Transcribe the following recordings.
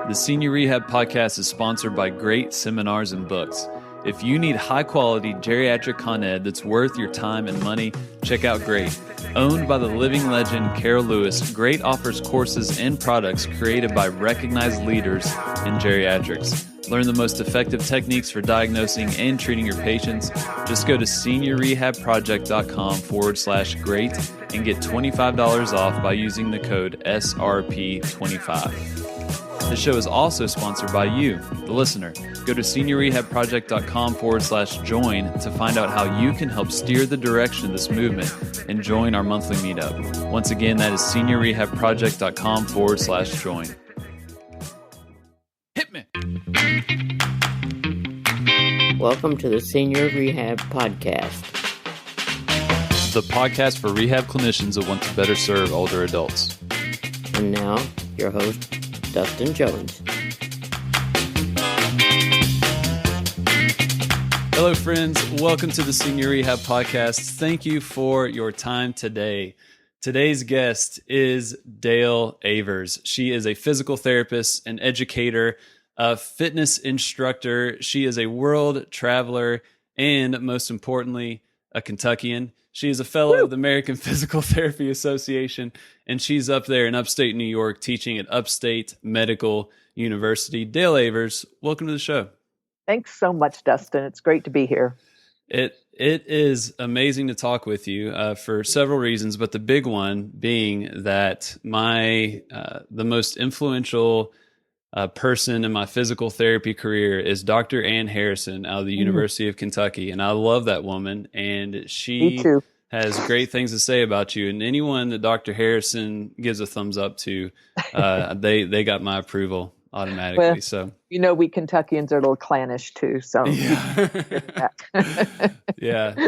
The Senior Rehab Podcast is sponsored by Great Seminars and Books. If you need high-quality geriatric con ed that's worth your time and money, check out Great. Owned by the living legend Carol Lewis, Great offers courses and products created by recognized leaders in geriatrics. Learn the most effective techniques for diagnosing and treating your patients. Just go to seniorrehabproject.com/great and get $25 off by using the code SRP25. The show is also sponsored by you, the listener. Go to seniorrehabproject.com/join to find out how you can help steer the direction of this movement and join our monthly meetup. Once again, that is seniorrehabproject.com/join. Hit me. Welcome to the Senior Rehab Podcast. The podcast for rehab clinicians that want to better serve older adults. And now, your host, Dustin Jones. Hello, friends. Welcome to the Senior Rehab Podcast. Thank you for your time today. Today's guest is Dale Avers. She is a physical therapist, an educator, a fitness instructor. She is a world traveler, and most importantly, a Kentuckian. She is a fellow of the American Physical Therapy Association, and she's up there in upstate New York teaching at Upstate Medical University. Dale Avers, welcome to the show. Thanks so much, Dustin. It's great to be here. It is amazing to talk with you for several reasons, but the big one being that the most influential person in my physical therapy career is Dr. Ann Harrison out of the University of Kentucky. And I love that woman. And she has great things to say about you. And anyone that Dr. Harrison gives a thumbs up to, they got my approval automatically. Well, so, you know, we Kentuckians are a little clannish too. So yeah. Yeah.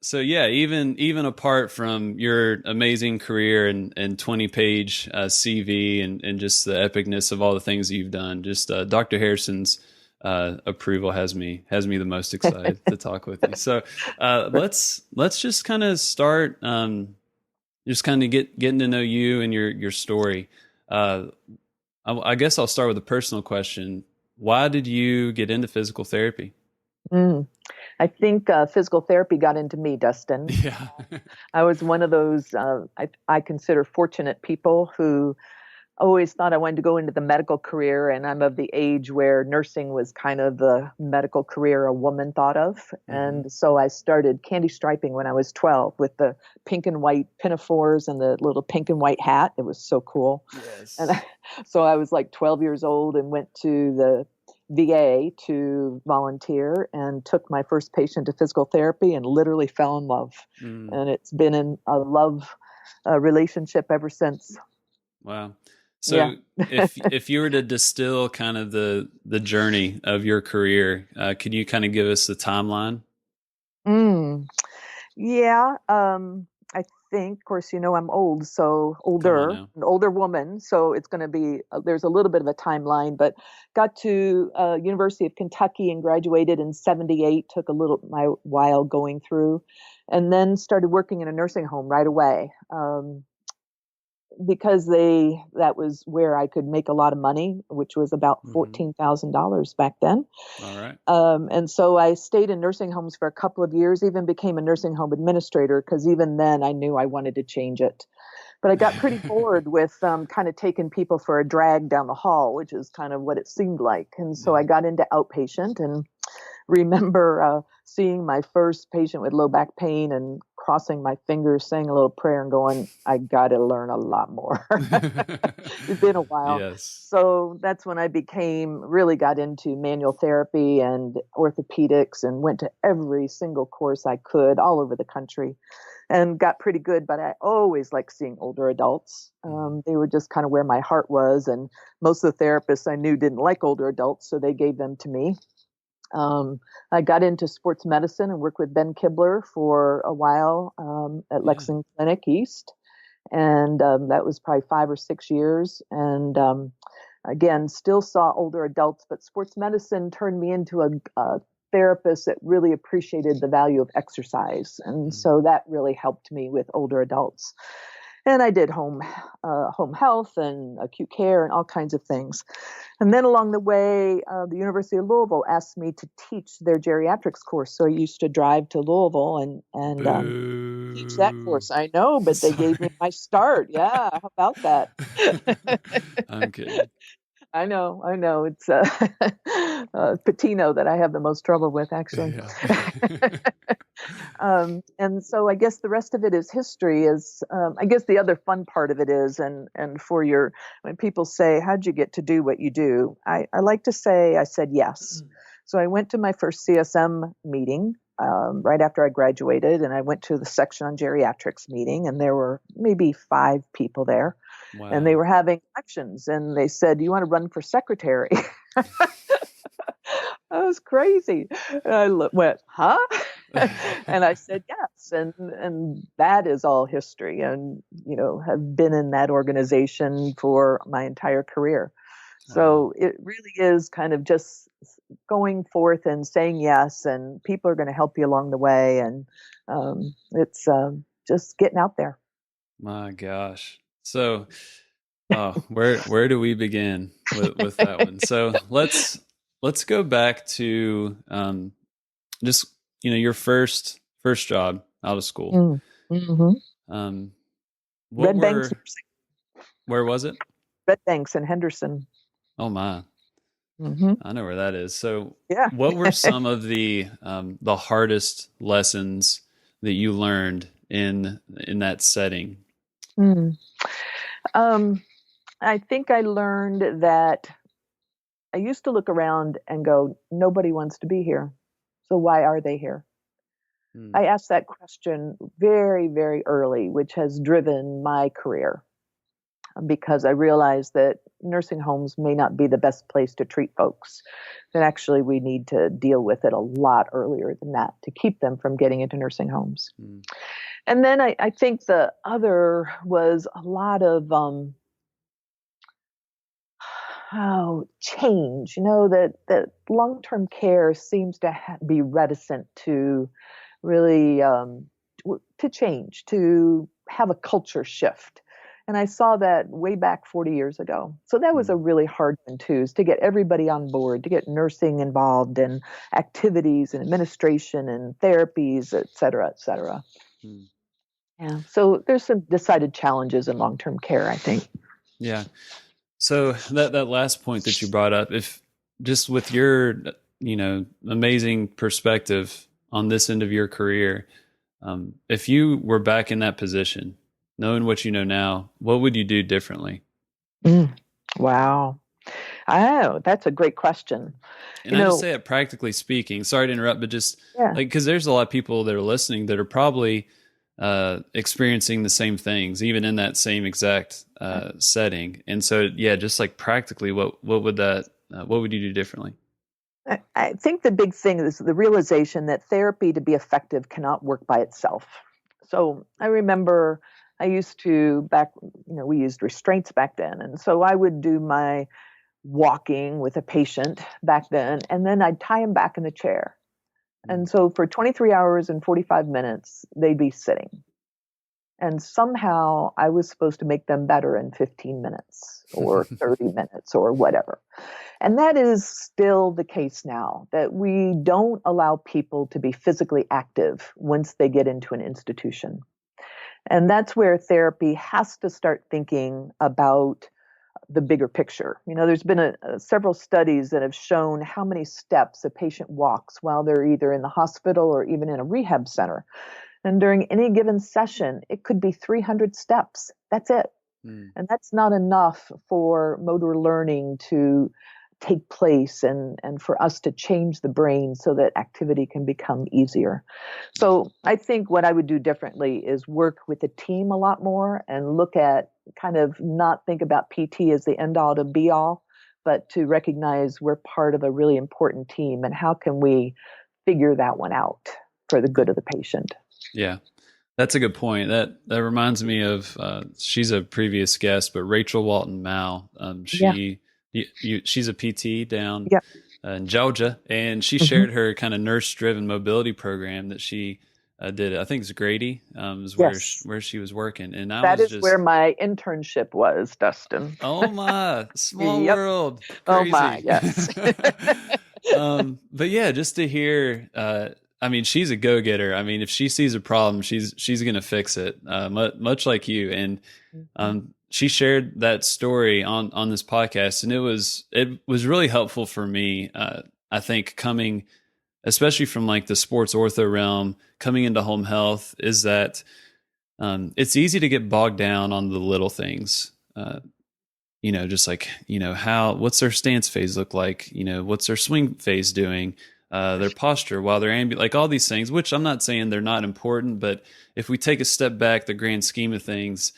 So yeah, even apart from your amazing career and 20-page CV and just the epicness of all the things that you've done, just Dr. Harrison's approval has me the most excited to talk with you. So let's just kind of start, just kind of getting to know you and your story. I guess I'll start with a personal question. Why did you get into physical therapy? I think physical therapy got into me, Dustin. Yeah. I was one of those, I consider fortunate people who always thought I wanted to go into the medical career. And I'm of the age where nursing was kind of the medical career a woman thought of. Mm-hmm. And so I started candy striping when I was 12 with the pink and white pinafores and the little pink and white hat. It was so cool. Yes. And so I was like 12 years old and went to the VA to volunteer and took my first patient to physical therapy and literally fell in love. And it's been in a love relationship ever since. Wow. So if you were to distill kind of the journey of your career, could you kind of give us the timeline? Yeah. I think, of course, you know, I'm old, so an older woman. So it's going to be, there's a little bit of a timeline, but got to University of Kentucky and graduated in 78, took my while going through, and then started working in a nursing home right away. Because that was where I could make a lot of money, which was about $14,000 back then. All right. And so I stayed in nursing homes for a couple of years, even became a nursing home administrator, because even then I knew I wanted to change it. But I got pretty bored with kind of taking people for a drag down the hall, which is kind of what it seemed like. And so I got into outpatient and remember seeing my first patient with low back pain and crossing my fingers, saying a little prayer and going, I got to learn a lot more. It's been a while. Yes. So that's when I really got into manual therapy and orthopedics and went to every single course I could all over the country and got pretty good. But I always liked seeing older adults. They were just kind of where my heart was. And most of the therapists I knew didn't like older adults, so they gave them to me. I got into sports medicine and worked with Ben Kibler for a while at Lexington Clinic East. And that was probably 5 or 6 years. And again, still saw older adults, but sports medicine turned me into a therapist that really appreciated the value of exercise. And so that really helped me with older adults. And I did home health and acute care and all kinds of things. And then along the way, the University of Louisville asked me to teach their geriatrics course. So I used to drive to Louisville and teach that Boo. course. I know, but they gave me Sorry. my start. Yeah, how about that? I'm kidding. I know. It's Patino that I have the most trouble with, actually. Yeah. And so I guess the rest of it is history. I guess the other fun part of it is, and for when people say, "How'd you get to do what you do?" I like to say I said yes. So I went to my first CSM meeting right after I graduated, and I went to the section on geriatrics meeting, and there were maybe 5 people there. And they Wow. were having elections, and they said, "Do you want to run for secretary?" That was crazy. And went, huh? And I said yes, and that is all history, and have been in that organization for my entire career. Wow. So it really is kind of just going forth and saying yes, and people are going to help you along the way, and it's just getting out there. My gosh. So, oh, where do we begin with that one? So let's go back to just your first job out of school. Mm-hmm. Um, what Red Banks, were where was it? Red Banks and Henderson. Oh my, Mm-hmm. I know where that is. So, Yeah. what were some of the hardest lessons that you learned in that setting? Mm. Um, I think I learned that I used to look around and go, nobody wants to be here. So why are they here? Hmm. I asked that question very, very early, which has driven my career because I realized that nursing homes may not be the best place to treat folks. That actually we need to deal with it a lot earlier than that to keep them from getting into nursing homes. Hmm. And then I think the other was a lot of change. That long-term care seems to be reticent to really to change, to have a culture shift. And I saw that way back 40 years ago. So that was Hmm. a really hard one too, is to get everybody on board, to get nursing involved in activities and administration and therapies, et cetera, et cetera. Hmm. Yeah. So there's some decided challenges in long-term care, I think. Yeah. So that last point that you brought up, if just with your amazing perspective on this end of your career, if you were back in that position, knowing what you know now, what would you do differently? Mm. Wow. Oh, that's a great question. And You I just know, say it practically speaking. Sorry to interrupt, but just yeah. like because there's a lot of people that are listening that are probably experiencing the same things, even in that same exact setting. And so, yeah, just like practically, what would you do differently? I think the big thing is the realization that therapy to be effective cannot work by itself. So I remember I used to we used restraints back then. And so I would do my walking with a patient back then, and then I'd tie him back in the chair. Mm. And so for 23 hours and 45 minutes, they'd be sitting. And somehow I was supposed to make them better in 15 minutes or 30 minutes or whatever. And that is still the case now, that we don't allow people to be physically active once they get into an institution. And that's where therapy has to start thinking about the bigger picture. There's been several studies that have shown how many steps a patient walks while they're either in the hospital or even in a rehab center. And during any given session, it could be 300 steps. That's it. Mm. And that's not enough for motor learning to take place and for us to change the brain so that activity can become easier. So I think what I would do differently is work with the team a lot more and look at kind of not think about PT as the end all to be all, but to recognize we're part of a really important team and how can we figure that one out for the good of the patient. Yeah, that's a good point. That reminds me of she's a previous guest, but Rachel Walton Mao. Yeah. She's a PT down Yeah. in Georgia, and she Hmm. shared her kind of nurse-driven mobility program that she did it. I think it's Grady, is Yes, where she was working, and I that was is where just, my internship was, Dustin. oh my, small Yep. world, Oh my, crazy. yes. But yeah, just to hear, I mean, she's a go-getter. I mean, if she sees a problem, she's gonna fix it, much like you. And Mhm. she shared that story on this podcast, and it was really helpful for me. I think coming, especially from like the sports ortho realm, coming into home health, is that it's easy to get bogged down on the little things. Just like, what's their stance phase look like? What's their swing phase doing? Their posture while they're like all these things, which I'm not saying they're not important, but if we take a step back, the grand scheme of things,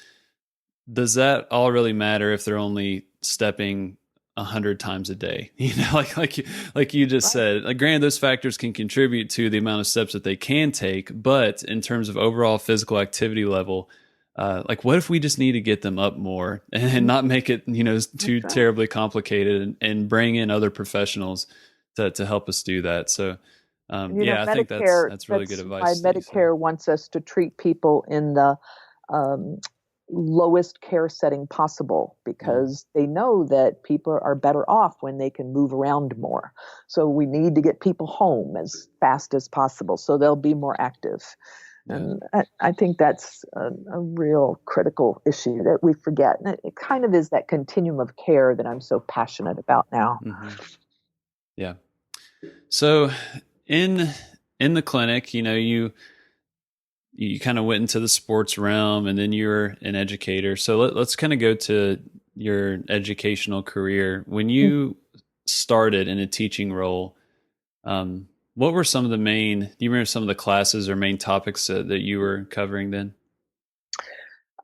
does that all really matter if they're only stepping 100 times a day? Like you just Right. said, like, granted, those factors can contribute to the amount of steps that they can take, but in terms of overall physical activity level, like, what if we just need to get them up more and not make it, That's too right. terribly complicated, and bring in other professionals to help us do that. So, yeah, I think Medicare, that's really good that's why advice that you said. Medicare wants us to treat people in the um, lowest care setting possible Mm, because they know that people are better off when they can move around more. So we need to get people home as fast as possible so they'll be more active. yeah. And I think that's a real critical issue that we forget. And it kind of is that continuum of care that I'm so passionate about now. Hmm. Yeah. So in in the clinic, you kind of went into the sports realm, and then you're an educator. So let's kind of go to your educational career. When you started in a teaching role, what were some of the do you remember some of the classes or main topics that you were covering then?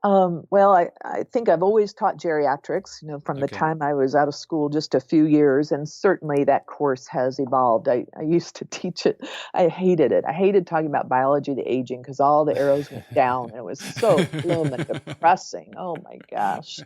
Well, I think I've always taught geriatrics, from the Okay. time I was out of school, just a few years, and certainly that course has evolved. I used to teach it. I hated it. I hated talking about biology of the aging because all the arrows went down. And it was so glum and depressing. Oh my gosh.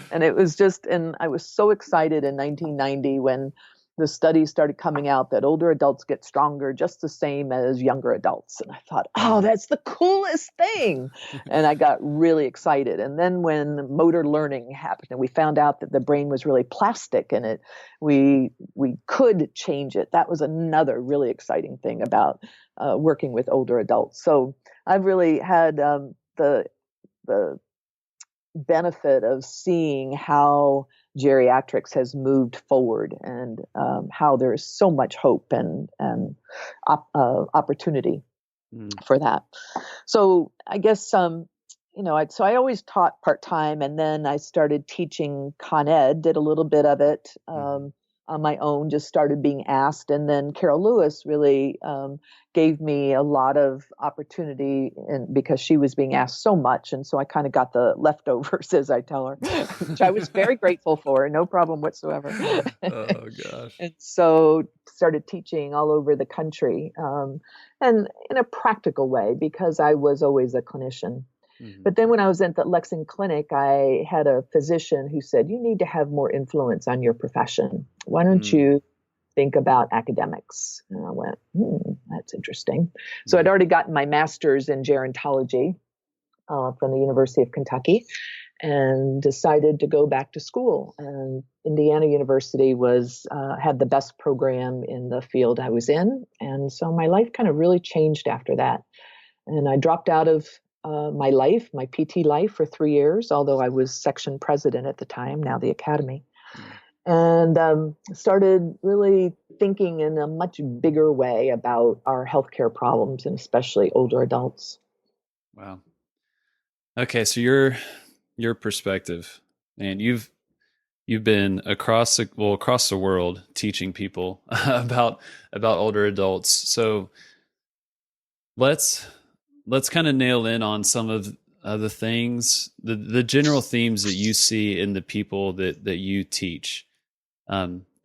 And it was just, and I was so excited in 1990 when the studies started coming out that older adults get stronger just the same as younger adults. And I thought, oh, Mm. that's the coolest thing. And I got really excited. And then when motor learning happened and we found out that the brain was really plastic and we could change it, that was another really exciting thing about working with older adults. So I've really had the benefit of seeing how geriatrics has moved forward and how there is so much hope and opportunity Mm. for that. So I guess so I always taught part time, and then I started teaching Con Ed. Did a little bit of it Mhm. on my own. Just started being asked, and then Carol Lewis really gave me a lot of opportunity, and because she was being asked so much, and so I kind of got the leftovers, as I tell her, which I was very grateful for. No problem whatsoever. Oh gosh. And so started teaching all over the country, and in a practical way because I was always a clinician. Mhm. But then when I was at the Lexington Clinic, I had a physician who said, "You need to have more influence on your profession. Why don't Mm. you think about academics?" And I went, that's interesting. So I'd Yeah. already gotten my master's in gerontology from the University of Kentucky and decided to go back to school. And Indiana University was had the best program in the field I was in, and so my life kind of really changed after that. And I dropped out of my PT life, for 3 years, although I was section president at the time, now the academy, Mm. and started really thinking in a much bigger way about our healthcare problems and especially older adults. Wow. Okay, so your perspective, man, you've been across the world teaching people about older adults. So let's let's kind of nail in on some of the things, the general themes that you see in the people that you teach.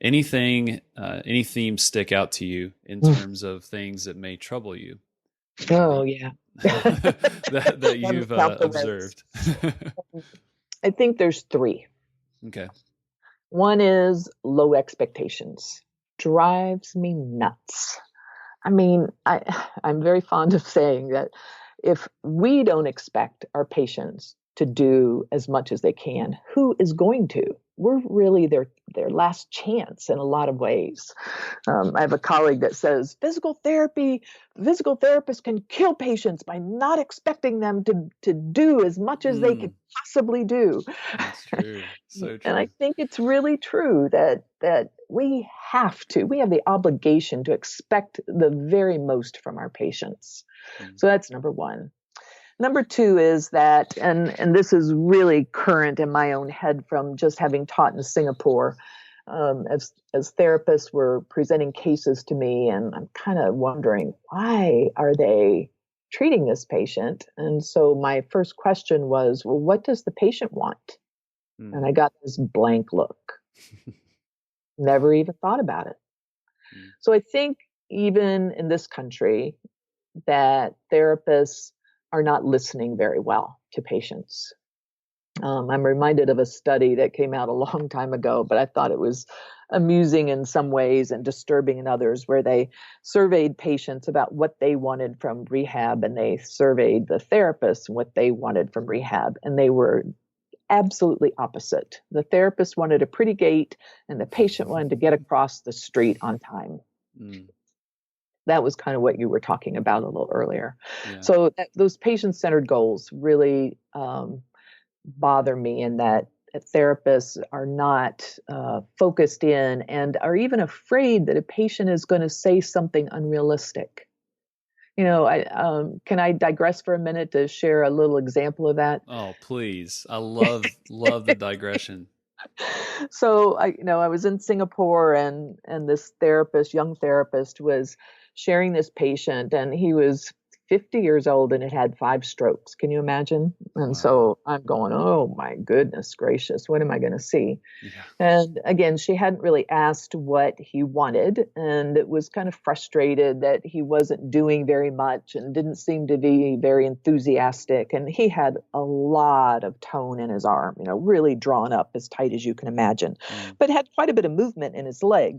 Any themes stick out to you in terms of things that may trouble you, Oh, that yeah. that Let me you've count the ways. observed? I think there's three. Okay. One is low expectations. Drives me nuts. I mean, I'm very fond of saying that if we don't expect our patients to do as much as they can, who is going to? We're really their last chance in a lot of ways. I have a colleague that says physical therapists can kill patients by not expecting them to do as much as they could possibly do. That's true. So And true. I think it's really true that we have the obligation to expect the very most from our patients. So that's number one. Number two is that, and this is really current in my own head from just having taught in Singapore, as therapists were presenting cases to me, and I'm kind of wondering, why are they treating this patient? And so my first question was, well, what does the patient want? And I got this blank look. Never even thought about it. So I think even in this country that therapists are not listening very well to patients. I'm reminded of a study that came out a long time ago, but I thought it was amusing in some ways and disturbing in others, where they surveyed patients about what they wanted from rehab, and they surveyed the therapists what they wanted from rehab, and they were absolutely opposite. The therapist wanted a pretty gait, and the patient wanted to get across the street on time. That was kind of what you were talking about a little earlier. Yeah. So those patient-centered goals really bother me, in that therapists are not focused in, and are even afraid that a patient is going to say something unrealistic. You know, can I digress for a minute to share a little example of that? Oh, please. I love the digression. So I was in Singapore, and this young therapist was sharing this patient, and he was 50 years old and had 5 strokes. Can you imagine? And wow. So I'm going, oh my goodness gracious, what am I going to see? Yeah. And again, she hadn't really asked what he wanted, and it was kind of frustrated that he wasn't doing very much and didn't seem to be very enthusiastic. And he had a lot of tone in his arm, really drawn up as tight as you can imagine, but had quite a bit of movement in his leg.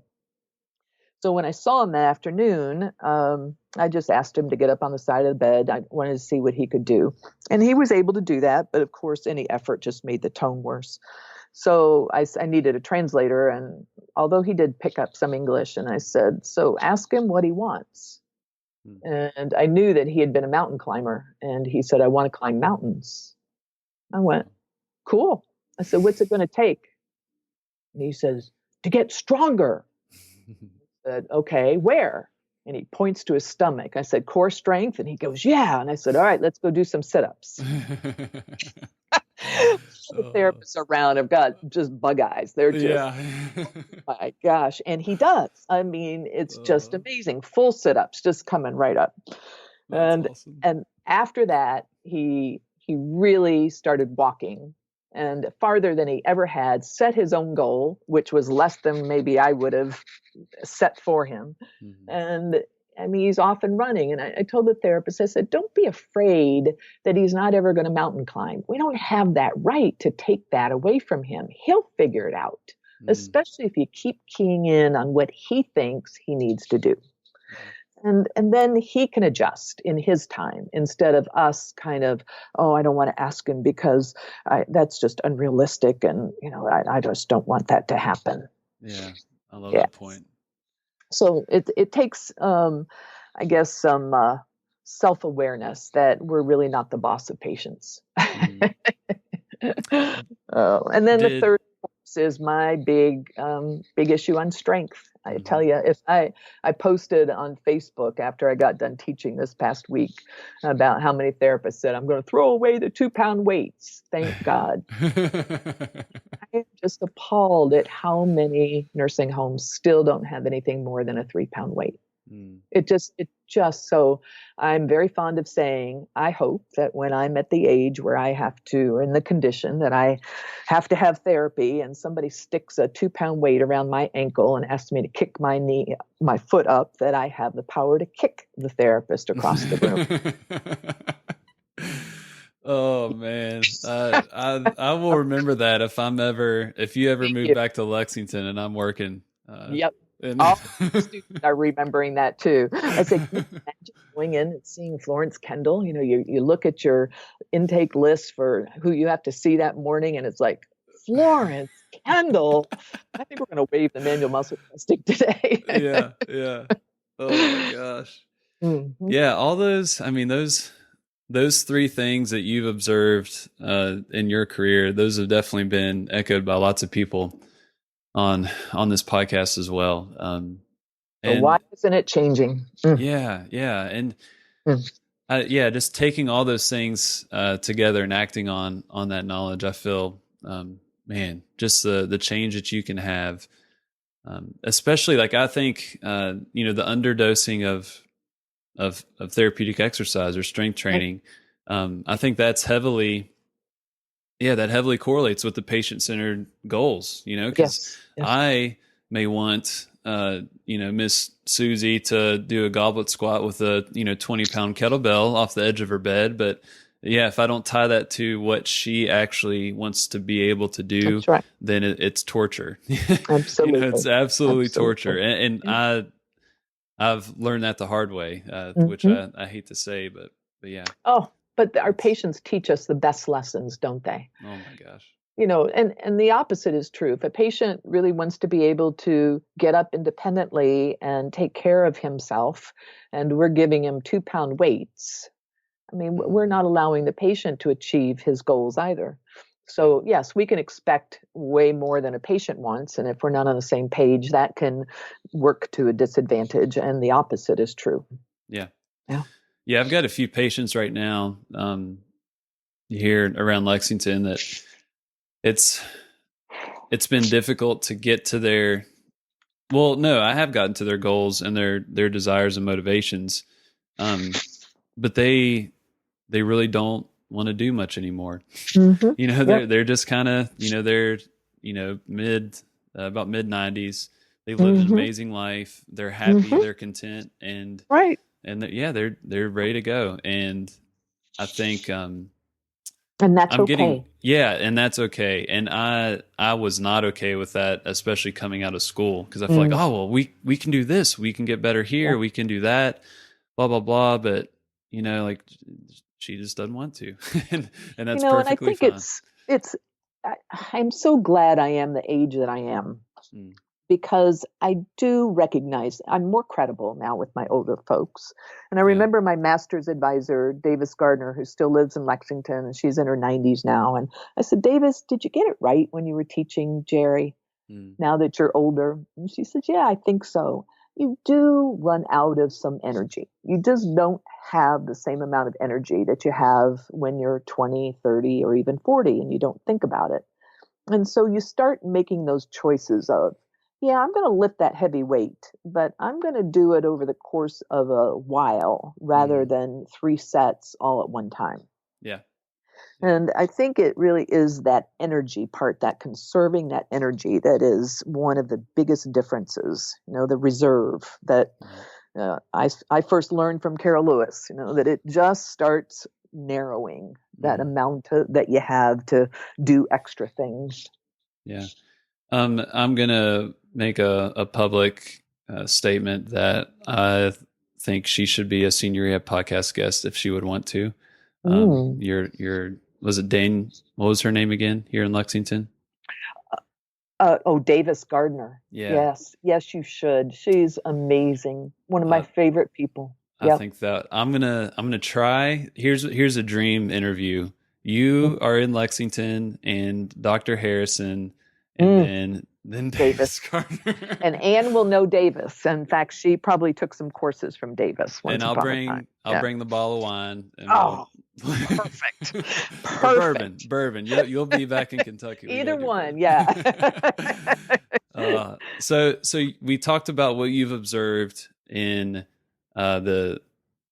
So when I saw him that afternoon, I just asked him to get up on the side of the bed. I wanted to see what he could do. And he was able to do that. But of course, any effort just made the tone worse. So I needed a translator. And although he did pick up some English, and I said, so ask him what he wants. And I knew that he had been a mountain climber. And he said, I want to climb mountains. I went, cool. I said, what's it going to take? And he says, to get stronger. Said, okay, where? And he points to his stomach. I said, core strength? And he goes, yeah. And I said, all right, let's go do some sit-ups. The therapists around have got just bug eyes. They're just, oh my gosh. And he does. I mean, it's just amazing. Full sit-ups, just coming right up. That's awesome. And after that, he really started walking, and farther than he ever had, set his own goal, which was less than maybe I would have set for him. And I mean, he's off and running. And I told the therapist, I said, don't be afraid that he's not ever going to mountain climb. We don't have that right to take that away from him. He'll figure it out, especially if you keep keying in on what he thinks he needs to do. And then he can adjust in his time, instead of us kind of, I don't want to ask him because that's just unrealistic. And, I just don't want that to happen. Yeah, I love that point. So it takes, I guess, some self-awareness that we're really not the boss of patients. And then the third is my big issue on strength. I tell you, if I posted on Facebook after I got done teaching this past week about how many therapists said, I'm going to throw away the 2-pound weights. Thank God. I am just appalled at how many nursing homes still don't have anything more than a 3-pound weight. It just so I'm very fond of saying, I hope that when I'm at the age where I have to, or in the condition that I have to have therapy, and somebody sticks a 2-pound weight around my ankle and asks me to kick my foot up, that I have the power to kick the therapist across the room. Oh man, I will remember that if you ever move back to Lexington and I'm working. Yep. And All the students are remembering that too. I said, can you imagine going in and seeing Florence Kendall? You look at your intake list for who you have to see that morning, and it's like, Florence Kendall. I think we're going to waive the manual muscle testing today. yeah, yeah. Oh my gosh. Mm-hmm. Yeah, all those, I mean, those three things that you've observed in your career, those have definitely been echoed by lots of people on this podcast as well. So And why isn't it changing? yeah, and Mm. just taking all those things together and acting on that knowledge, I feel, man, just the change that you can have, especially like I think, the underdosing of therapeutic exercise or strength training. I think that's heavily correlates with the patient-centered goals, because Yes. I may want, Miss Susie to do a goblet squat with a, 20-pound kettlebell off the edge of her bed. But yeah, if I don't tie that to what she actually wants to be able to do, That's right. then it's torture. Absolutely. It's absolutely torture. And I've learned that the hard way, which I hate to say, but yeah. Oh, but our patients teach us the best lessons, don't they? Oh my gosh. And the opposite is true. If a patient really wants to be able to get up independently and take care of himself, and we're giving him 2-pound weights, I mean, we're not allowing the patient to achieve his goals either. So yes, we can expect way more than a patient wants. And if we're not on the same page, that can work to a disadvantage. And the opposite is true. Yeah. Yeah. Yeah. I've got a few patients right now here around Lexington that it's been difficult to get to their, well, no, I have gotten to their goals and their desires and motivations. But they really don't want to do much anymore. Mm-hmm. They're just kind of, they're, about mid 90s. They lived an amazing life. They're happy, they're content, and right. And they're ready to go. And I think, and that's okay. And that's okay. And I was not okay with that, especially coming out of school, because I feel like, oh, well, we can do this. We can get better here. We can do that, blah, blah, blah. But, like she just doesn't want to. and that's perfectly and I think fine. I'm so glad I am the age that I am. Because I do recognize I'm more credible now with my older folks. And I remember my master's advisor, Davis Gardner, who still lives in Lexington, and she's in her 90s now. And I said, Davis, did you get it right when you were teaching Jerry, now that you're older? And she said, yeah, I think so. You do run out of some energy. You just don't have the same amount of energy that you have when you're 20, 30, or even 40, and you don't think about it. And so you start making those choices of, yeah, I'm going to lift that heavy weight, but I'm going to do it over the course of a while rather than 3 sets all at one time. Yeah. And I think it really is that energy part, that conserving that energy, that is one of the biggest differences, the reserve that I first learned from Carol Lewis, that it just starts narrowing that amount that you have to do extra things. Yeah. I'm going to make a public statement that I think she should be a Senior Rehab podcast guest if she would want to. Was it Dane? What was her name again here in Lexington? Davis Gardner. Yeah. Yes, you should. She's amazing. One of my favorite people. I think that I'm gonna try. Here's a dream interview. You are in Lexington and Dr. Harrison, and then Davis Gardner. And Anne will know Davis. In fact, she probably took some courses from Davis. And I'll bring the bottle of wine. And perfect. Bourbon. You'll be back in Kentucky. Either one, yeah. So we talked about what you've observed in the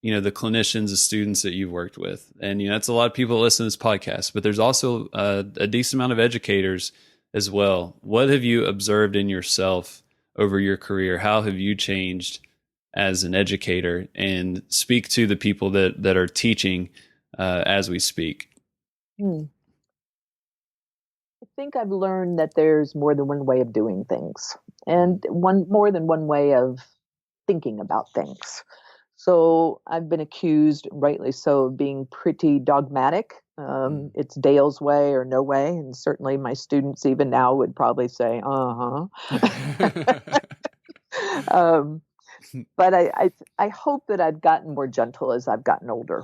clinicians, the students that you've worked with, and that's a lot of people that listen to this podcast. But there's also a decent amount of educators as well. What have you observed in yourself over your career? How have you changed as an educator? And speak to the people that are teaching as we speak. I think I've learned that there's more than one way of doing things, and more than one way of thinking about things. So I've been accused, rightly so, of being pretty dogmatic. It's Dale's way or no way, and certainly my students even now would probably say, um, but I hope that I've gotten more gentle as I've gotten older,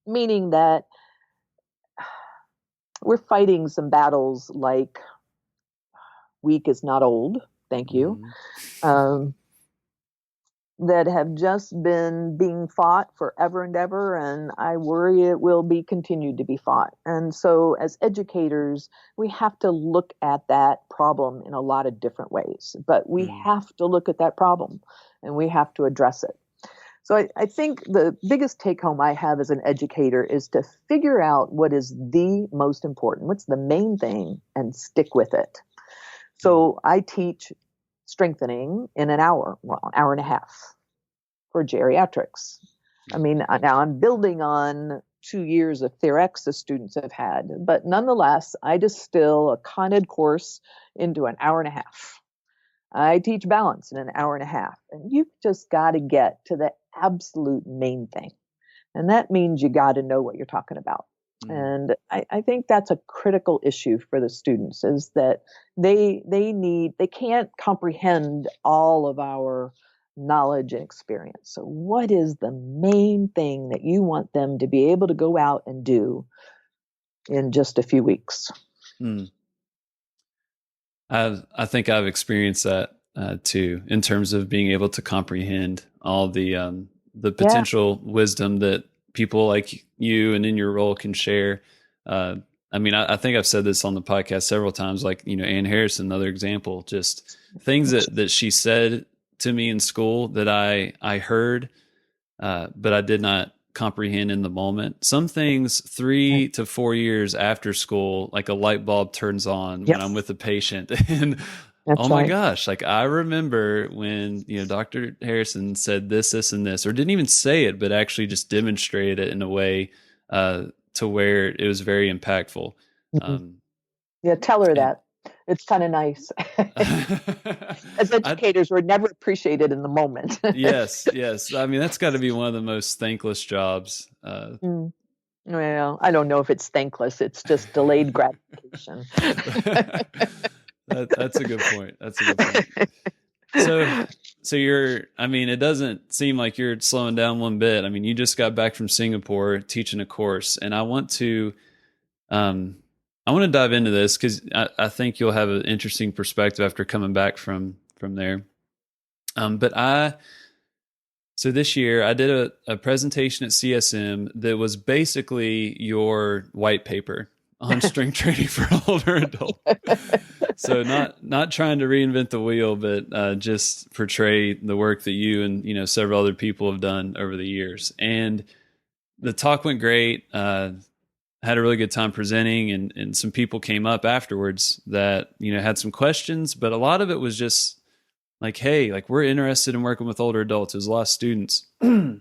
meaning that we're fighting some battles like weak is not old, thank you, that have just been being fought forever and ever, and I worry it will be continued to be fought. And so as educators, we have to look at that problem in a lot of different ways, but we have to look at that problem and we have to address it. So I think the biggest take home I have as an educator is to figure out what is the most important, what's the main thing, and stick with it. So I teach strengthening in an hour and a half for geriatrics. I mean, now I'm building on 2 years of theorex the students have had, but nonetheless, I distill a Con Ed course into an hour and a half. I teach balance in an hour and a half, and you've just got to get to the absolute main thing. And that means you got to know what you're talking about. And I think that's a critical issue for the students, is that they can't comprehend all of our knowledge and experience. So what is the main thing that you want them to be able to go out and do in just a few weeks? I think I've experienced that too, in terms of being able to comprehend all the potential wisdom that people like you and in your role can share. I mean, I think I've said this on the podcast several times, like, Ann Harrison, another example, just things that she said to me in school that I heard, but I did not comprehend in the moment. Some things 3 to 4 years after school, like a light bulb turns on when I'm with a patient, and That's my right. gosh, like I remember when, Dr. Harrison said this, and this, or didn't even say it, but actually just demonstrated it in a way to where it was very impactful. Yeah, tell her that. It's kind of nice. As educators, we're never appreciated in the moment. Yes. I mean, that's got to be one of the most thankless jobs. Well, I don't know if it's thankless. It's just delayed gratification. That's a good point. So I mean, it doesn't seem like you're slowing down one bit. I mean, you just got back from Singapore teaching a course, and I want to dive into this because I think you'll have an interesting perspective after coming back from there. So this year I did a presentation at CSM that was basically your white paper on strength training for older adults. So not trying to reinvent the wheel, but just portray the work that you and several other people have done over the years. And the talk went great. Had a really good time presenting, and some people came up afterwards that had some questions, but a lot of it was just like, hey, like we're interested in working with older adults. There's a lot of students, and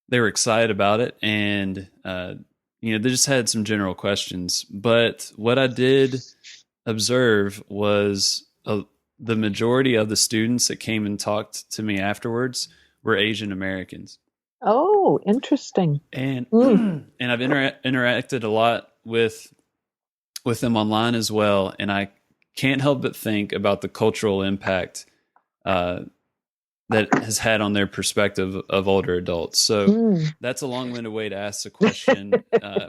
they were excited about it, and they just had some general questions. But what I did observe was the majority of the students that came and talked to me afterwards were Asian Americans. Oh, interesting. And and I've interacted a lot with them online as well, and I can't help but think about the cultural impact that has had on their perspective of older adults. So that's a long-winded way to ask the question.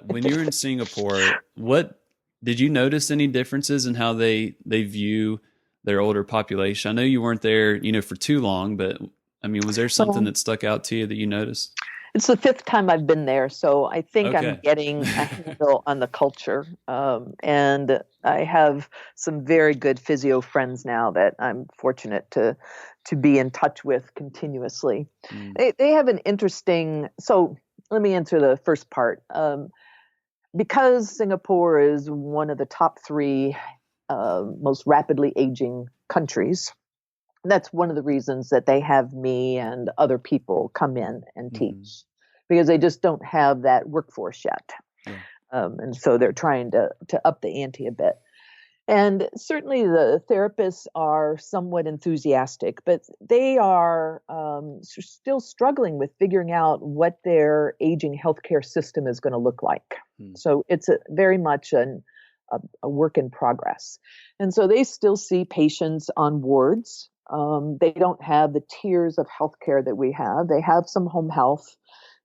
When you were in Singapore, what did you notice any differences in how they view their older population? I know you weren't there, for too long, but I mean, was there something that stuck out to you that you noticed? It's the 5th time I've been there, so I think Okay. I'm getting a handle on the culture. And I have some very good physio friends now that I'm fortunate to be in touch with continuously. They have an interesting. So let me answer the first part. Because Singapore is one of the top 3 most rapidly aging countries. That's one of the reasons that they have me and other people come in and teach, because they just don't have that workforce yet. And so they're trying to up the ante a bit. And certainly the therapists are somewhat enthusiastic, but they are still struggling with figuring out what their aging healthcare system is going to look like. So it's very much a work in progress. And so they still see patients on wards. They don't have the tiers of healthcare that we have. They have some home health.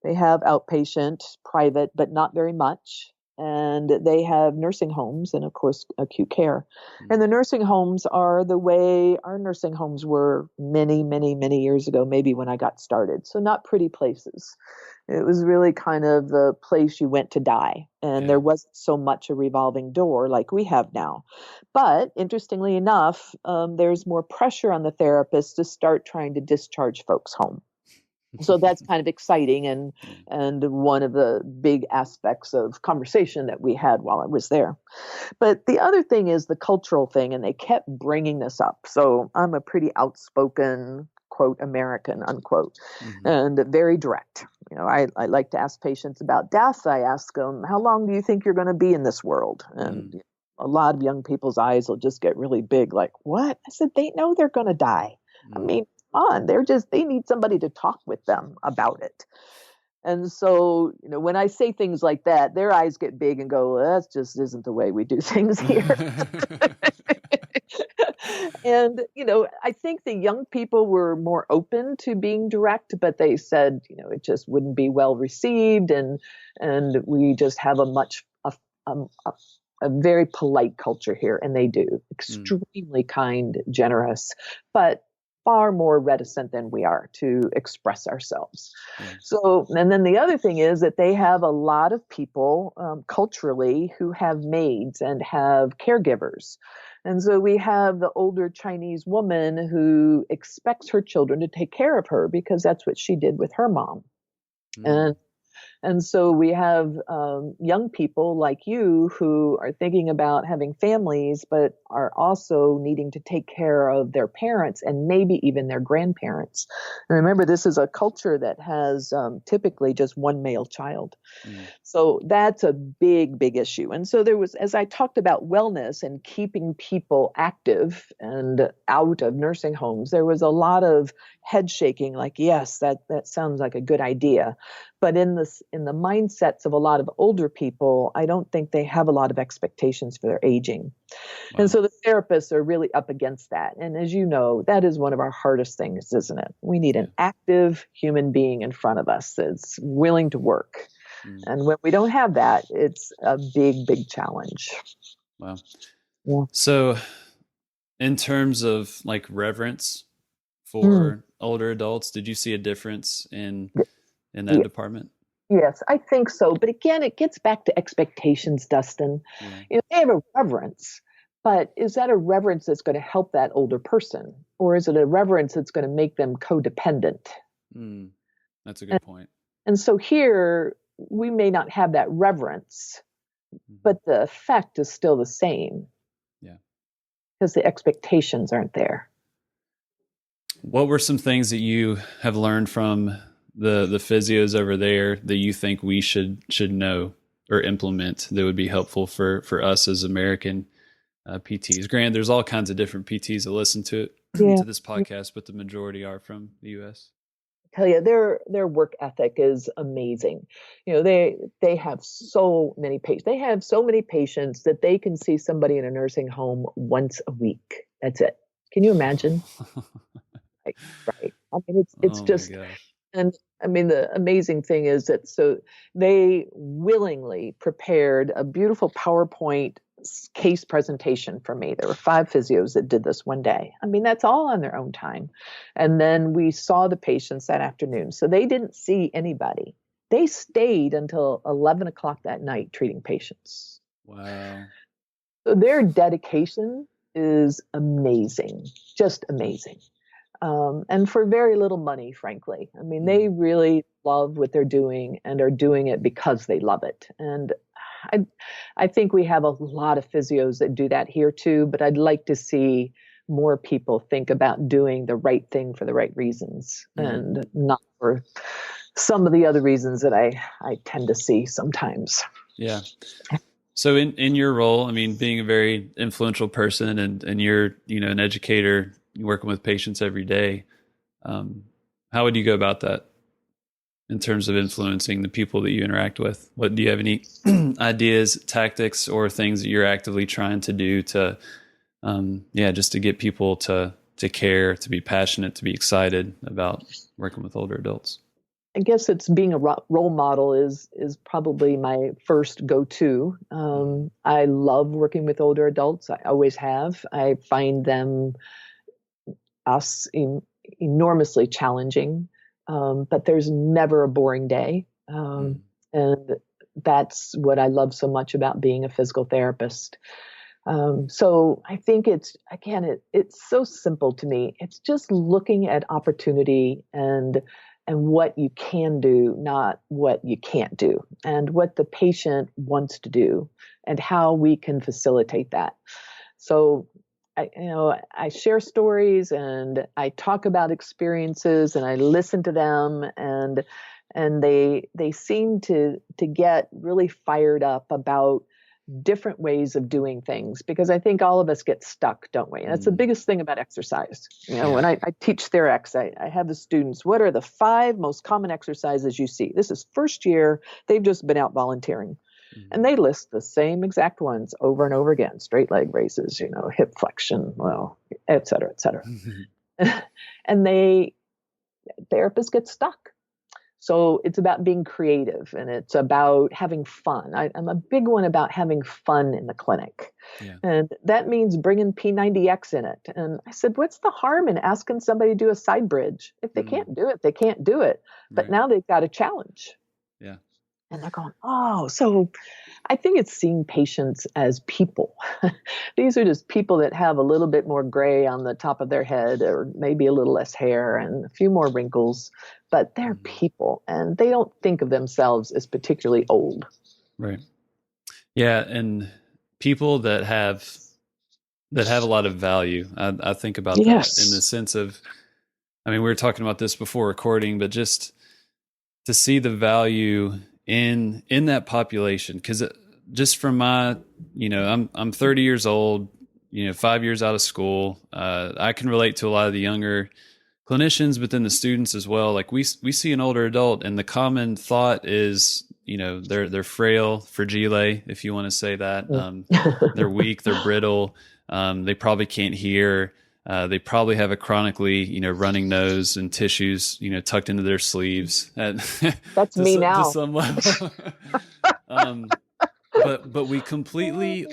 They have outpatient, private, but not very much. And they have nursing homes and, of course, acute care. And the nursing homes are the way our nursing homes were many, many, many years ago, maybe when I got started. So not pretty places. It was really kind of the place you went to die. And there wasn't so much a revolving door like we have now. But interestingly enough, there's more pressure on the therapists to start trying to discharge folks home. So that's kind of exciting and one of the big aspects of conversation that we had while I was there. But the other thing is the cultural thing, and they kept bringing this up. So I'm a pretty outspoken, quote, American, unquote, and very direct. I like to ask patients about death. I ask them, how long do you think you're going to be in this world? And a lot of young people's eyes will just get really big, like, what? I said, they know they're going to die. I mean, on. They need somebody to talk with them about it. And so, when I say things like that, their eyes get big and go, well, that just isn't the way we do things here. And, I think the young people were more open to being direct, but they said, it just wouldn't be well received. And we just have a very polite culture here. And they do extremely kind, generous, but far more reticent than we are to express ourselves. So, and then the other thing is that they have a lot of people culturally who have maids and have caregivers. And so we have the older Chinese woman who expects her children to take care of her because that's what she did with her mom. And so we have young people like you who are thinking about having families, but are also needing to take care of their parents and maybe even their grandparents. And remember, this is a culture that has typically just one male child. So that's a big, big issue. And so there was, as I talked about wellness and keeping people active and out of nursing homes, there was a lot of head shaking, like, yes, that sounds like a good idea. But in the mindsets of a lot of older people, I don't think they have a lot of expectations for their aging. Wow. And so the therapists are really up against that. And as you know, that is one of our hardest things, isn't it? We need an active human being in front of us that's willing to work. And when we don't have that, it's a big, big challenge. Wow. Yeah. So in terms of like reverence for older adults, did you see a difference in that department? Yes, I think so. But again, it gets back to expectations, Dustin. They have a reverence, but is that a reverence that's going to help that older person? Or is it a reverence that's going to make them codependent? That's a good point. And so here, we may not have that reverence, but the effect is still the same. Yeah. Because the expectations aren't there. What were some things that you have learned from the physios over there that you think we should know or implement that would be helpful for us as American PTs? Granted, there's all kinds of different PTs that listen to this podcast, but the majority are from the U.S. I tell you, their work ethic is amazing. They have so many patients. They have so many patients that they can see somebody in a nursing home once a week. That's it. Can you imagine? Right. I mean, it's just. And I mean, the amazing thing is that so they willingly prepared a beautiful PowerPoint case presentation for me. There were 5 physios that did this one day. I mean, that's all on their own time. And then we saw the patients that afternoon. So they didn't see anybody. They stayed until 11 o'clock that night treating patients. Wow. So their dedication is amazing, just amazing. And for very little money, frankly. I mean, they really love what they're doing and are doing it because they love it. And I think we have a lot of physios that do that here too, but I'd like to see more people think about doing the right thing for the right reasons and not for some of the other reasons that I tend to see sometimes. Yeah. So in your role, I mean, being a very influential person and you're, an educator, you're working with patients every day. How would you go about that in terms of influencing the people that you interact with? What do you have any ideas, tactics, or things that you're actively trying to do to, just to get people to care, to be passionate, to be excited about working with older adults? I guess it's being a role model is probably my first go-to. I love working with older adults. I always have. I find us enormously challenging, but there's never a boring day. And that's what I love so much about being a physical therapist. So I think it's so simple to me. It's just looking at opportunity and what you can do, not what you can't do, and what the patient wants to do, and how we can facilitate that. So I share stories and I talk about experiences and I listen to them, and they seem to get really fired up about different ways of doing things, because I think all of us get stuck, don't we? And that's the biggest thing about exercise. When I teach Therex, I have the students, what are the 5 most common exercises you see? This is first year. They've just been out volunteering. And they list the same exact ones over and over again: straight leg raises, hip flexion, et cetera, et cetera. And therapists get stuck. So it's about being creative, and it's about having fun. I'm a big one about having fun in the clinic. Yeah. And that means bringing P90X in it. And I said, what's the harm in asking somebody to do a side bridge? If they can't do it, they can't do it. But now they've got a challenge. Yeah. And they're going, oh, so I think it's seeing patients as people. These are just people that have a little bit more gray on the top of their head, or maybe a little less hair and a few more wrinkles, but they're people, and they don't think of themselves as particularly old. Right. Yeah. And people that have a lot of value. I think about that in the sense of, I mean, we were talking about this before recording, but just to see the value in that population, because just from my, I'm 30 years old, 5 years out of school. I can relate to a lot of the younger clinicians, but then the students as well. Like we see an older adult, and the common thought is, they're frail, fragile, if you want to say that. They're weak, they're brittle. They probably can't hear. They probably have a chronically, running nose and tissues, tucked into their sleeves. That's me now. To some level. But we completely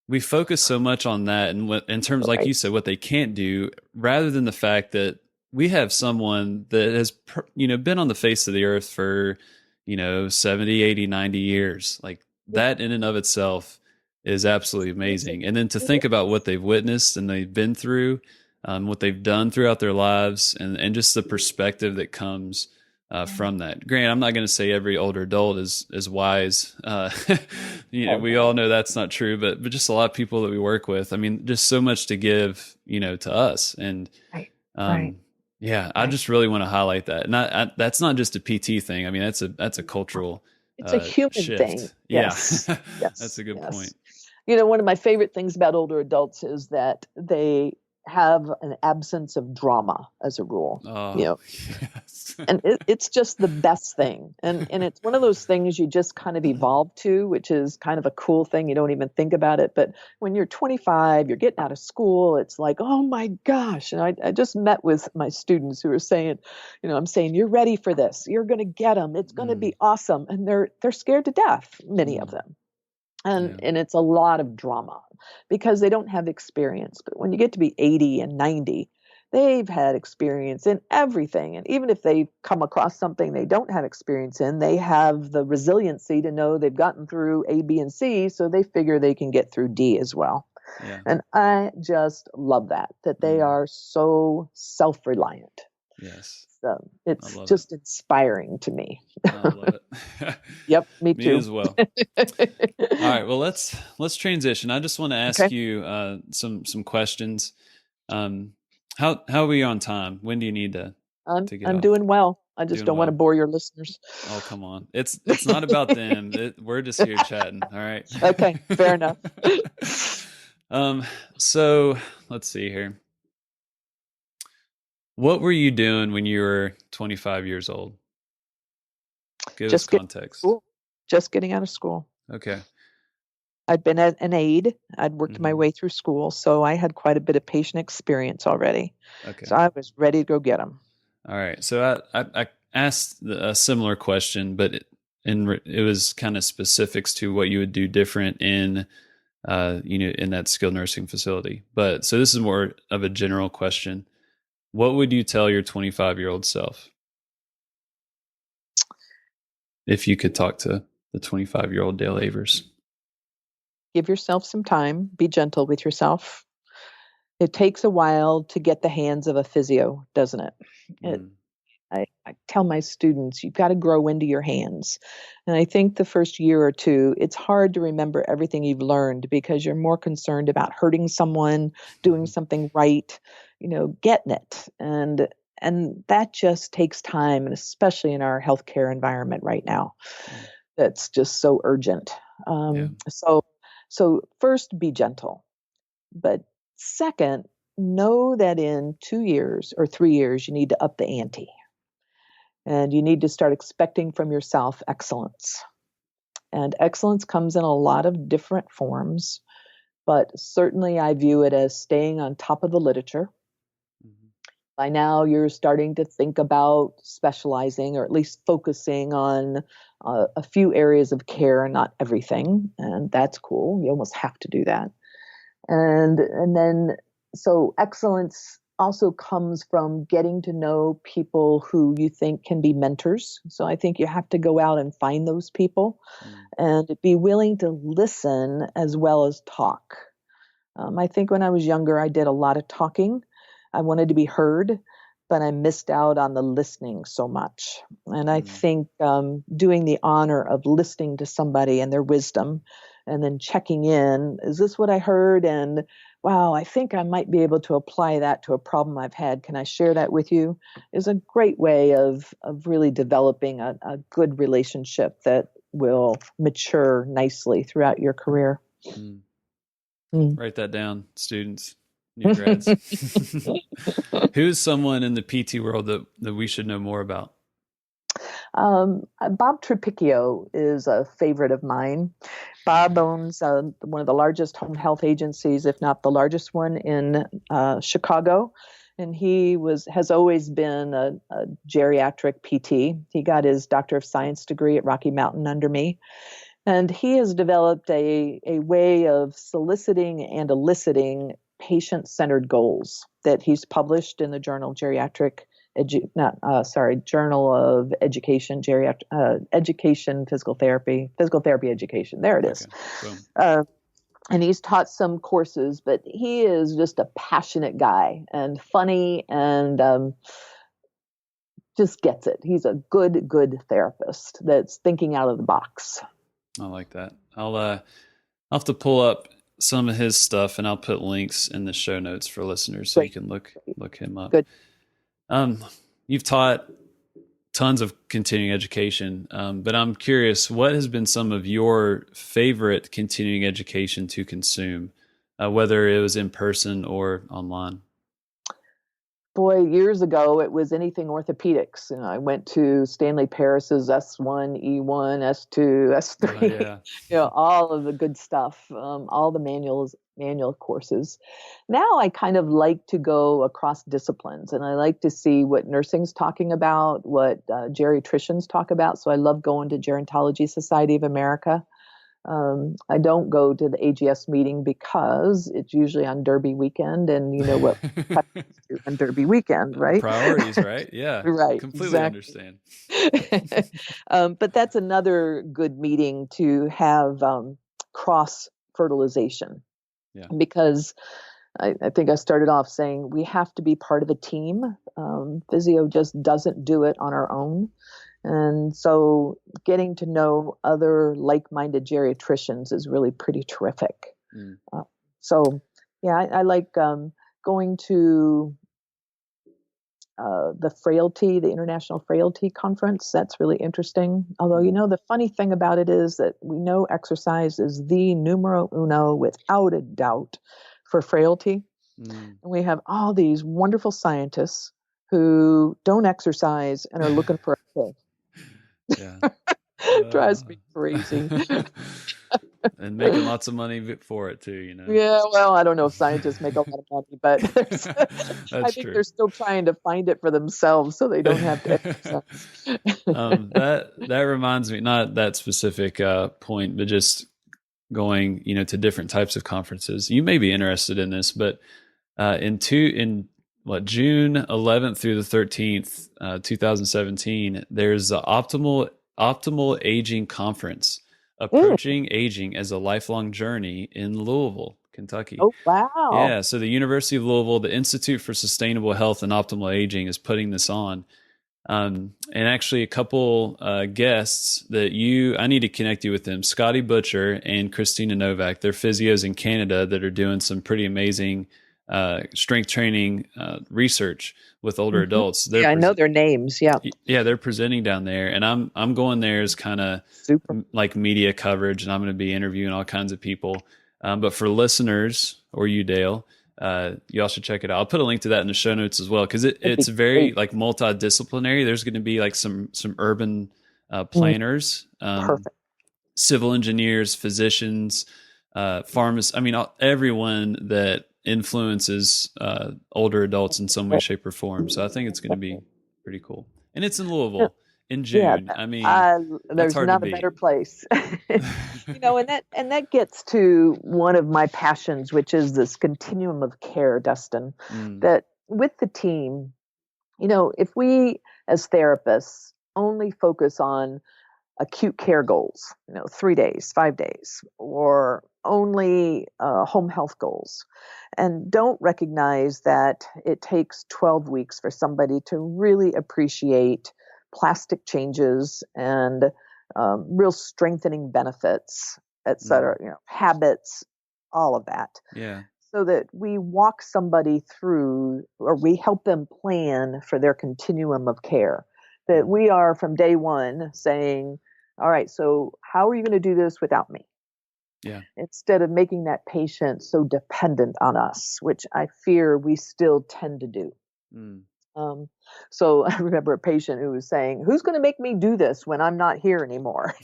we focus so much on that, and in terms, like you said, what they can't do, rather than the fact that we have someone that has, been on the face of the earth for, 70, 80, 90 years. Like that in and of itself is absolutely amazing. And then to think about what they've witnessed and they've been through, what they've done throughout their lives, and just the perspective that comes from that. Grant, I'm not going to say every older adult is wise. We all know that's not true, but just a lot of people that we work with. I mean, just so much to give, to us. And I just really want to highlight that. And that's not just a PT thing. I mean, that's a cultural. It's a human shift. thing. Yes. Yeah, Yes. That's a good point. One of my favorite things about older adults is that they have an absence of drama as a rule. Yes. And it's just the best thing. And it's one of those things you just kind of evolve to, which is kind of a cool thing. You don't even think about it. But when you're 25, you're getting out of school, it's like, oh my gosh. And I just met with my students who are saying, I'm saying, you're ready for this. You're going to get them. It's going to be awesome. And they're scared to death, many of them. And it's a lot of drama because they don't have experience. But when you get to be 80 and 90, they've had experience in everything. And even if they come across something they don't have experience in, they have the resiliency to know they've gotten through A, B, and C, so they figure they can get through D as well. Yeah. And I just love that they are so self-reliant. Yes. So it's just inspiring to me. I love it. Yep, me too. Me as well. All right, well let's transition. I just want to ask you some questions. How are we on time? When do you need to get I'm off? doing well. I just Doing don't want to well. bore your listeners. Oh, come on. It's not about them. We're just here chatting. All right. Okay, fair enough. So let's see here. What were you doing when you were 25 years old? Give us Just get context. school. Just getting out of school. Okay. I'd been an aide. I'd worked my Mhm. way through school, so I had quite a bit of patient experience already. Okay. So I was ready to go get them. All right. So I asked a similar question, but it was kind of specifics to what you would do different in in that skilled nursing facility. But so this is more of a general question. What would you tell your 25-year-old self if you could talk to the 25-year-old Dale Avers? Give yourself some time. Be gentle with yourself. It takes a while to get the hands of a physio, doesn't it? It Mm. I tell my students, you've got to grow into your hands. And I think the first year or two, it's hard to remember everything you've learned because you're more concerned about hurting someone, doing something right, getting it. And that just takes time, and especially in our healthcare environment right now, Mm. that's just so urgent. Yeah. So first, be gentle. But second, know that in 2 years or 3 years, you need to up the ante. And you need to start expecting from yourself excellence. And excellence comes in a lot of different forms, but certainly I view it as staying on top of the literature. Mm-hmm. By now, you're starting to think about specializing or at least focusing on a few areas of care and not everything. And that's cool. You almost have to do that. And then so excellence also comes from getting to know people who you think can be mentors. So I think you have to go out and find those people Mm. and be willing to listen as well as talk. I think when I was younger, I did a lot of talking. I wanted to be heard, but I missed out on the listening so much. And I Mm. think doing the honor of listening to somebody and their wisdom and then checking in, is this what I heard? And wow, I think I might be able to apply that to a problem I've had. Can I share that with you? Is a great way of really developing a good relationship that will mature nicely throughout your career. Mm. Mm. Write that down, students, new grads. Who's someone in the PT world that we should know more about? Bob Trapicchio is a favorite of mine. Bob owns one of the largest home health agencies, if not the largest one in Chicago. And he has always been a geriatric PT. He got his Doctor of Science degree at Rocky Mountain under me. And he has developed a way of soliciting and eliciting patient-centered goals that he's published in the Journal of Geriatric Journal of Education, Education, Physical Therapy Education. There it is. Okay. Boom. And he's taught some courses, but he is just a passionate guy and funny and just gets it. He's a good therapist that's thinking out of the box. I like that. I'll have to pull up some of his stuff and I'll put links in the show notes for listeners so Great. you can look him up. Good. You've taught tons of continuing education, but I'm curious, what has been some of your favorite continuing education to consume, whether it was in person or online? Boy, years ago, it was anything orthopedics. I went to Stanley Paris's S1, E1, S2, S3, Yeah. all of the good stuff, all the manual courses. Now I kind of like to go across disciplines, and I like to see what nursing's talking about, what geriatricians talk about. So I love going to Gerontology Society of America. I don't go to the AGS meeting because it's usually on Derby weekend, and you know what on Derby weekend, right? Priorities, right? Yeah. Right, Completely exactly. understand. But that's another good meeting to have cross fertilization, Yeah. because I think I started off saying we have to be part of a team. Physio just doesn't do it on our own. And so getting to know other like-minded geriatricians is really pretty terrific. Mm. So, yeah, I like going to the International Frailty Conference. That's really interesting. Although, the funny thing about it is that we know exercise is the numero uno, without a doubt, for frailty. And we have all these wonderful scientists who don't exercise and are looking for a pill. Yeah. Drives me crazy. And making lots of money for it too, Yeah, well, I don't know if scientists make a lot of money, but I think true. they're still trying to find it for themselves so they don't have to exercise. That reminds me, not that specific point, but just going, to different types of conferences. You may be interested in this, but in June 11th through the 13th, 2017, there's the optimal aging conference, approaching aging as a lifelong journey in Louisville, Kentucky. Oh, wow. Yeah. So the University of Louisville, the Institute for Sustainable Health and Optimal Aging is putting this on. And actually a couple guests that I need to connect you with them, Scotty Butcher and Christina Novak. They're physios in Canada that are doing some pretty amazing strength training research with older adults. I know their names. Yeah. Yeah, they're presenting down there, and I'm going there as kind of like media coverage, and I'm going to be interviewing all kinds of people. But for listeners, or you, Dale, you all should check it out. I'll put a link to that in the show notes as well, because it's very like multidisciplinary. There's going to be like some urban planners, civil engineers, physicians, pharmacists. I mean, everyone that influences older adults in some way, shape, or form. So I think it's going to be pretty cool. And it's in Louisville in June. Yeah, I mean, there's not a better place. And that gets to one of my passions, which is this continuum of care, Dustin, that with the team, if we as therapists only focus on acute care goals, 3 days, 5 days, or only home health goals, and don't recognize that it takes 12 weeks for somebody to really appreciate plastic changes and real strengthening benefits, et cetera, habits, all of that. Yeah. So that we walk somebody through, or we help them plan for their continuum of care. That we are from day one saying, all right, so how are you going to do this without me? Yeah. Instead of making that patient so dependent on us, which I fear we still tend to do. So I remember a patient who was saying, who's going to make me do this when I'm not here anymore?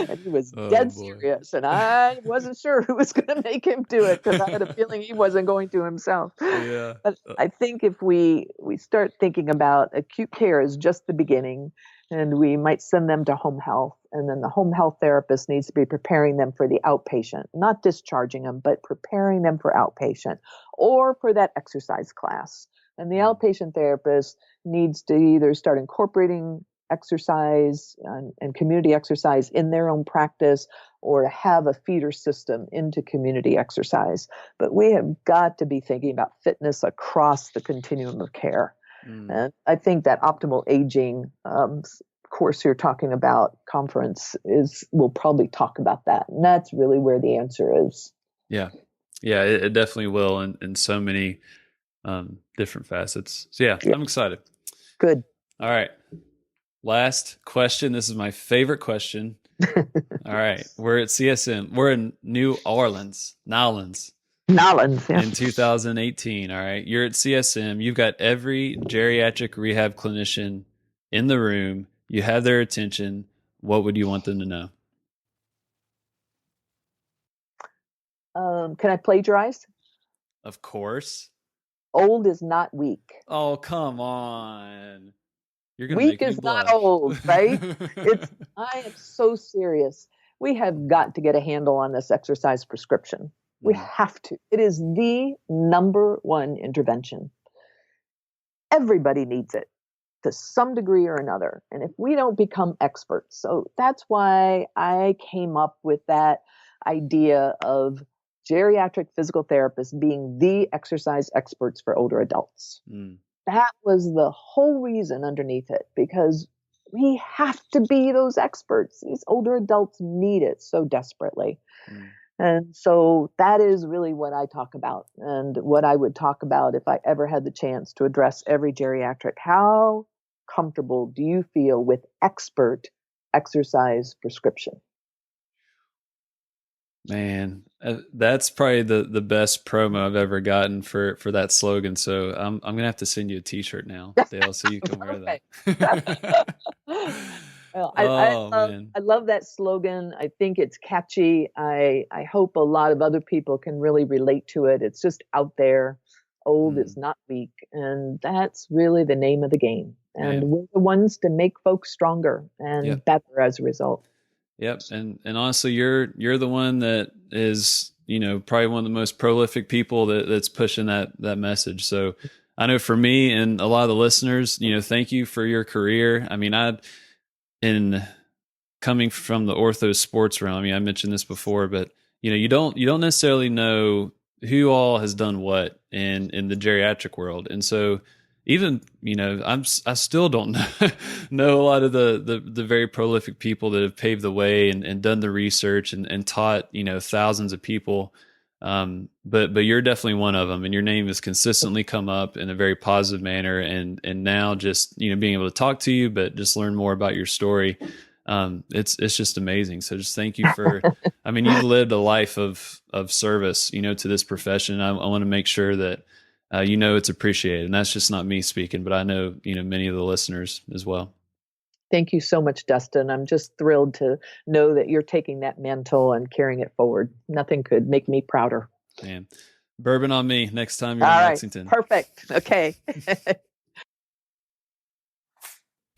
And he was dead serious, and I wasn't sure who was going to make him do it, because I had a feeling he wasn't going to himself. Yeah. But I think if we start thinking about acute care as just the beginning, and we might send them to home health, and then the home health therapist needs to be preparing them for the outpatient, not discharging them, but preparing them for outpatient or for that exercise class. And the outpatient therapist needs to either start incorporating exercise and community exercise in their own practice, or to have a feeder system into community exercise. But we have got to be thinking about fitness across the continuum of care. And I think that optimal aging course you're talking about, conference, we'll probably talk about that. And that's really where the answer is. Yeah. Yeah, it definitely will in so many different facets. So yeah, I'm excited. Good. All right. Last question. This is my favorite question. All right. We're at CSM. We're in New Orleans, Nolans. Nolans, yeah. In 2018. All right. You're at CSM. You've got every geriatric rehab clinician in the room. You have their attention. What would you want them to know? Can I plagiarize? Of course. Old is not weak. Oh, come on. You're gonna weak make me is blush. not old, right? I am so serious. We have got to get a handle on this exercise prescription. We have to. It is the number one intervention. Everybody needs it to some degree or another. And if we don't become experts, so that's why I came up with that idea of geriatric physical therapists being the exercise experts for older adults. That was the whole reason underneath it, because we have to be those experts. These older adults need it so desperately. And so that is really what I talk about, and what I would talk about if I ever had the chance to address every geriatric. How comfortable do you feel with expert exercise prescription? Man, that's probably the best promo I've ever gotten for that slogan. So I'm gonna have to send you a T-shirt now, Dale, so you can wear that. Well, Oh man, I love that slogan. I think it's catchy. I hope a lot of other people can really relate to it. It's just out there. Old is not weak, and that's really the name of the game. And man. we're the ones to make folks stronger and Yep. better as a result. Yep. And honestly, you're the one that is, probably one of the most prolific people that's pushing that message. So I know for me and a lot of the listeners, thank you for your career. I mean, in coming from the ortho sports realm, I mentioned this before, but you don't necessarily know who all has done what in the geriatric world. And so even, I still don't know a lot of the very prolific people that have paved the way and done the research and taught, thousands of people. But you're definitely one of them, and your name has consistently come up in a very positive manner. And now just, being able to talk to you, but just learn more about your story. It's just amazing. So just thank you for, you've lived a life of service, to this profession. I want to make sure that, it's appreciated, and that's just not me speaking, but I know, many of the listeners as well. Thank you so much, Dustin. I'm just thrilled to know that you're taking that mantle and carrying it forward. Nothing could make me prouder. Man, bourbon on me next time you're All in right, Lexington. Perfect. Okay.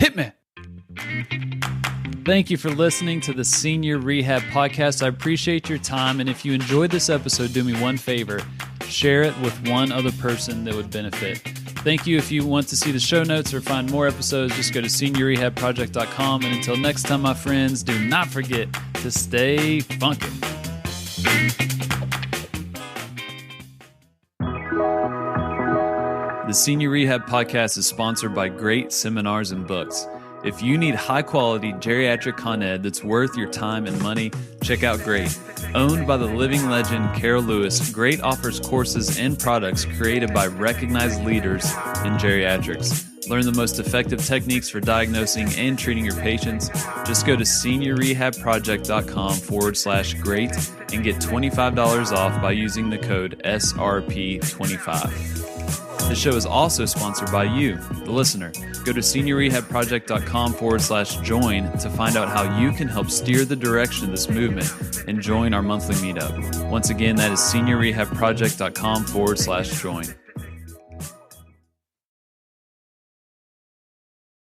Hit me. Thank you for listening to the Senior Rehab Podcast. I appreciate your time. And if you enjoyed this episode, do me one favor. Share it with one other person that would benefit. Thank you. If you want to see the show notes or find more episodes, just go to seniorrehabproject.com. And until next time, my friends, do not forget to stay funky. The Senior Rehab Podcast is sponsored by Great Seminars and Books. If you need high-quality geriatric con ed that's worth your time and money, check out Great. Owned by the living legend Carol Lewis, Great offers courses and products created by recognized leaders in geriatrics. Learn the most effective techniques for diagnosing and treating your patients. Just go to seniorrehabproject.com/great and get $25 off by using the code SRP25. The show is also sponsored by you, the listener. Go to seniorrehabproject.com/join to find out how you can help steer the direction of this movement and join our monthly meetup. Once again, that is seniorrehabproject.com/join.